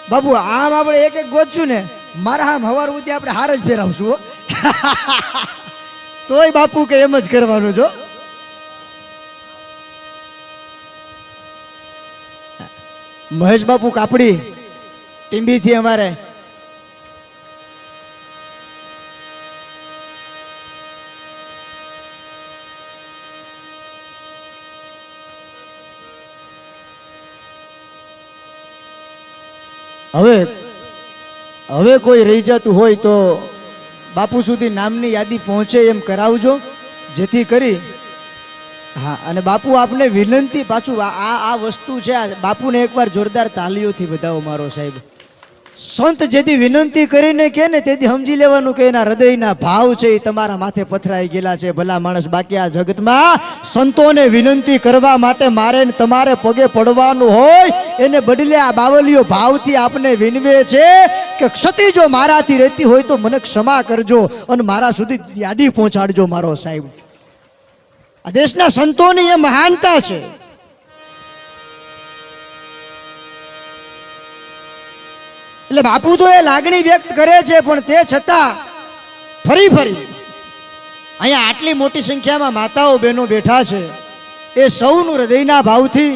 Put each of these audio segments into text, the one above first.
બાપુ આમ આપણે એક એક ગોતશું ને મારા આમ હવાર સુધી આપણે હાર જ ફેરવશું હો. તોય બાપુ કે એમ જ કરવાનું જો. મહેશ બાપુ કાપડી ટીંબીથી અમારે હવે કોઈ રહી જતું હોય તો બાપુ સુધી નામની યાદી પહોંચે એમ કરાવજો, જેથી કરી. હા, અને બાપુ આપને વિનંતી, પાછું આ વસ્તુ છે, બાપુને એકવાર જોરદાર તાલીઓથી વધાવો મારો સાહેબ. સંત જેથી વિનંતી કરીને કે ને તેથી સમજી લેવાનું કે એના હૃદયના ભાવ છે એ તમારા માથે પથરાઈ ગયેલા છે. ભલા માણસ, બાકી આ જગતમાં સંતોને વિનંતી કરવા માટે મારે ને તમારે પગે પડવાનું હોય, એને બદલે આ બાવલીઓ ભાવથી આપને વિનવે છે કે ક્ષતિ જો મારાથી રહેતી હોય તો મને ક્ષમા કરજો અને મારા સુધી યાદી પહોંચાડજો મારો સાહેબ. આ દેશના સંતોની એ મહાનતા છે. એટલે બાપુ તો એ લાગણી વ્યક્ત કરે છે, પણ તે છતાં ફરી અહીંયા આટલી મોટી સંખ્યામાં માતાઓ બહેનો બેઠા છે, એ સૌનું હૃદયના ભાવથી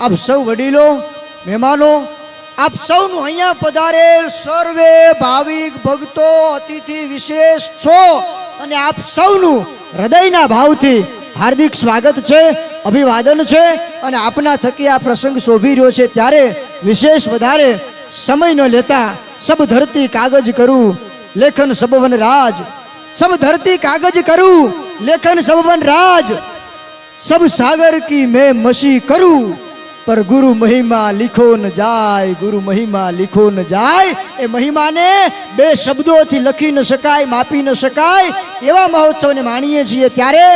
આપ સૌ વડીલો, મહેમાનો, આપ સૌનું અહીંયા પધારેલ સર્વે ભાવિક ભક્તો, અતિથિ વિશેષ છો, અને આપ સૌનું હૃદયના ભાવથી હાર્દિક સ્વાગત છે, અભિવાદન છે. અને આપના થકી આ પ્રસંગ શોભી રહ્યો છે, ત્યારે વિશેષ વધારે સમય ન લેતા સબ ધરતી કાગજ કરું લેખન સબવન રાજ, સબ ધરતી કાગજ કરું લેખન સબવન રાજ, સબ સાગર કી मैं मशी करूं पर गुरु महिमा लिखो न जाय, गुरु महिमा लिखो न जाय. એ મહિમાને બે શબ્દોથી લખી ન શકાય, માપી ન શકાય એવા મહોત્સવને માણીએ છીએ. ત્યારે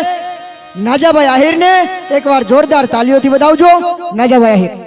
નાજાભાઈ આહિરને એકવાર જોરદાર તાલીઓથી વધાવજો. નાજાભાઈ આહિર.